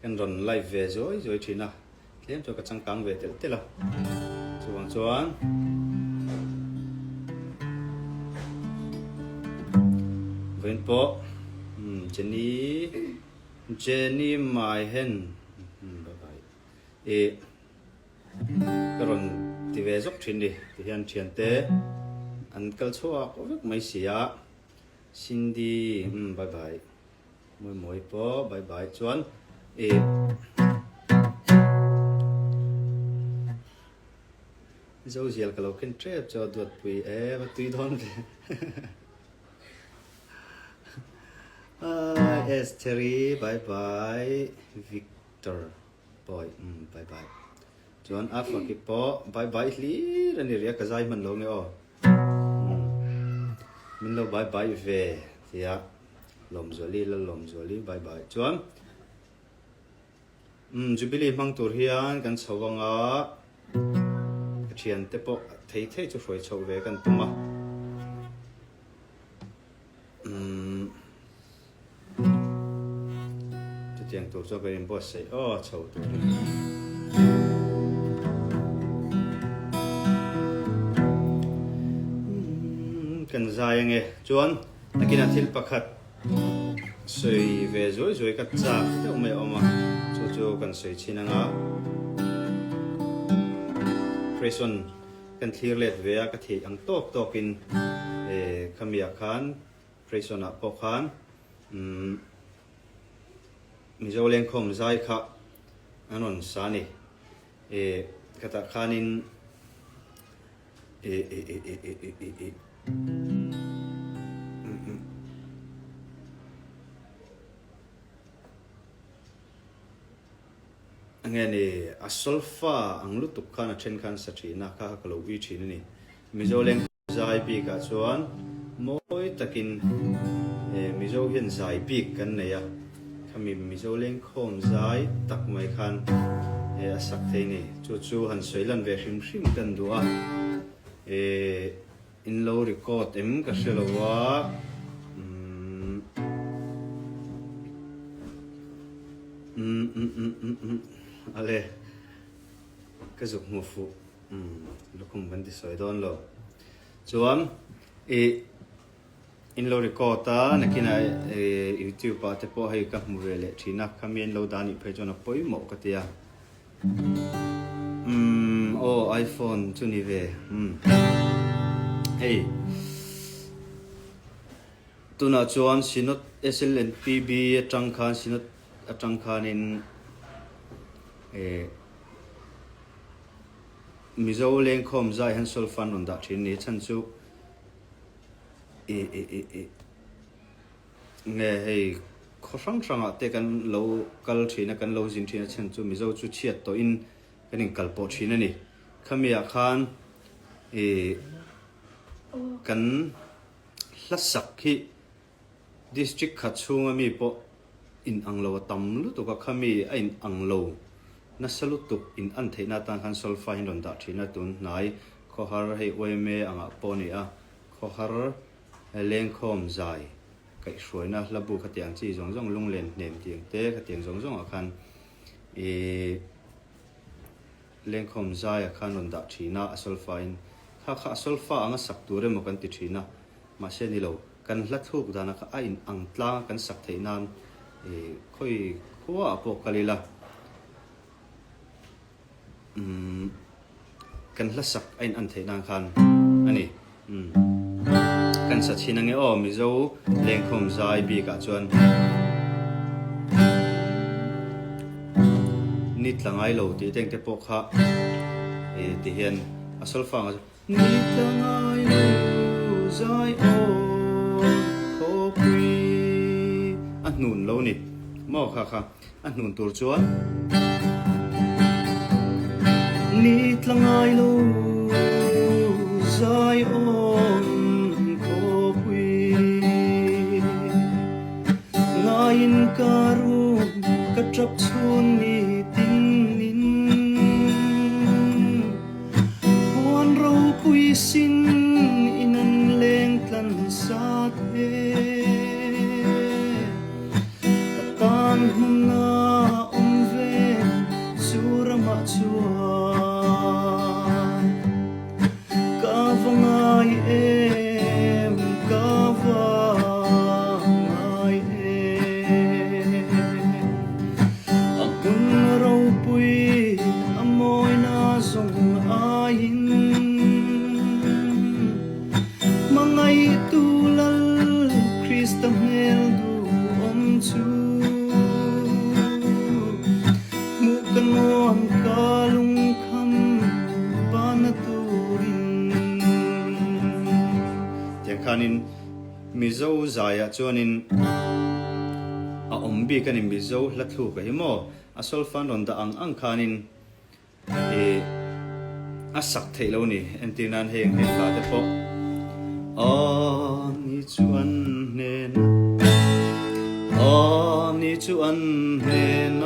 kan ron live về rồi thì na tlem cho ka changkang ve tel tela chuan ven po Jenny mai hen bye bye ka ron ti ve zok thin ni ti hian thian te an kal chua ko vek mai sia Cindy bye bye moi po bye bye chuan dấu dial kalau khen trep cho duat pui và tùy thon Esteri bye bye Victor boy bye bye chuan alpha ki po bye bye li rani ria ka zai man lo nge o min lo bye bye ve tia lom zoli bye bye chuan jubilee mang tur hian kan chawanga thian te po thei chu hroi chho ve kan tuma chu tiang tur cho berin boss sei chho tur kan zai nge chuan akina thil pakhat soi ve zoi ka cha te me oma chu kan soi chinanga Prison kan clear let ve ka thi ang tok in khamia khan prison a po khan mizo Lengkhawm zai kha anon sani kata khanin ngeni asolfa ang lutuk khana then khan sathina kha kalo wi thin ni mizo Lengkhawm zai bi ka chuan moi takin mizo hian zai bi kan neya khami mizo Lengkhawm zai tak mai khan asak thei ni chu han soilan ve hrim kan duwa in lo record ka shelawa ale ka zuk mu fu lukum kan ti soi don lo chuan in lo record ta nakina YouTube pa te po hai ka mu vele thina khamien lo dani phe chona poi mo ka tia iPhone chu ni ve hey tuna chuan sinot SLNPB atangkhan sinot atangkhanin mizo Lengkhawm zai han sol fan on da thin ni chan chu nge hei khosang ate kan lo kal thina kan lo jin thina chan chu mizo chu chiat to in kanin kalpo thina ni khamia khan kan hlasak hi district khachunga mi po in anglo tam lu to ka khami a in anglo na salutu in an theina tan han solfa hin ron da thina tun nai khohar hei oime anga poni a khohar Lengkhawm zai kai hruaina labu khatiang chi zong lunglen nem tiang te khatiang zong akhan Lengkhawm zai akhan ron da thina solfa in kha solfa anga sak ture mo kan ti thina ma se ni lo kan hlathuk dana kha a in angtla kan sak theinan khoi khuwa po kalila kan hlasak ain an theinan khan ani kan sa thina nge mizo Lengkhawm zai bi ka chuan nit langai lo ti teng te po kha ti hian asol fa nit langai lo zai khopri nun lo ni mo kha nun tur chuan nit langai lo zai khopri ngain karu ka trap chun ni ting nin buan ro pui sin inan leng tlan sa the tan na chuanin mizo zaya chuanin a ombi kanin mizo hlathu ka himo a solfan ron da ang khanin a sak theilo ni entinan heng hen la te po ni chuan nen ni chuan nen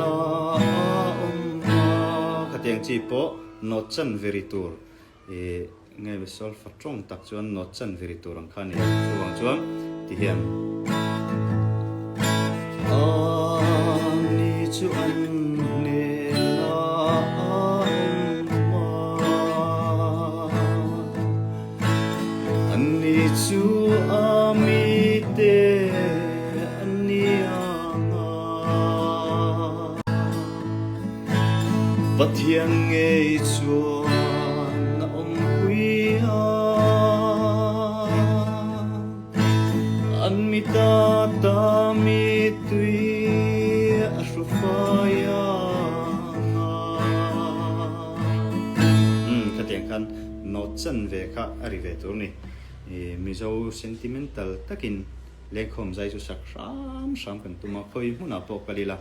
khatiang chi po no chan veritur ngay về sol phát trong tak chuan no chan veritur ang khani chuang chuan ti hian ni chuan nen ani chu ami te ani anga pathian nge chuan na om huia an mi ta mi tui asufaya khatiang khan no chan ve kha ari ve tur ni mizo sentimental takin Lengkhawm zai chu sak ram kan tuma khoi huna po kalila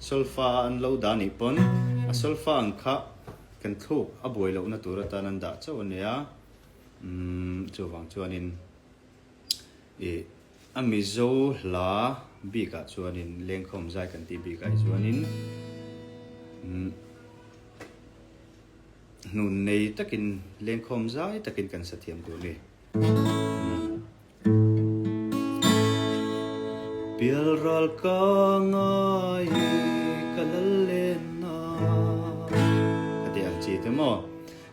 solfa an lo da ni pon a solfa ang kha kan thuk a boi lo na tura tanan da chawnia chuwang chuanin a mizo la bi ka chuanin Lengkhawm zai kan ti bi kai chuanin nun nei takin Lengkhawm zai takin kan sathiam tu ni Pialral ka ngai kalalena Hati ang chita mo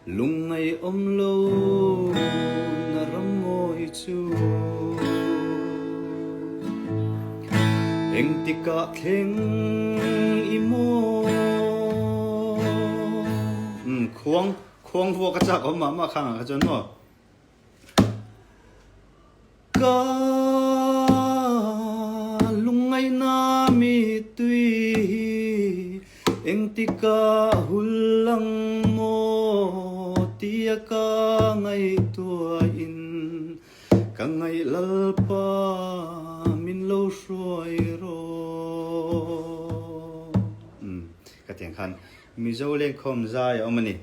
Lungay omlo naramoy chu Eng tika keng imo Khuang vua ka chak om mama khang ka chon mo Ka lungay na mi tui Eng tika hulang mo Tia ka ngay tuain Ka ngay lalpa min lo shuay ro Katiang khan mizo Lengkhawm zai omani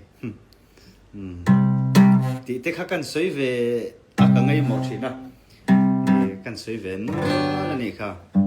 Ti te kha kan soi ve a ka ngay mo thina kan soi ve no la ni kha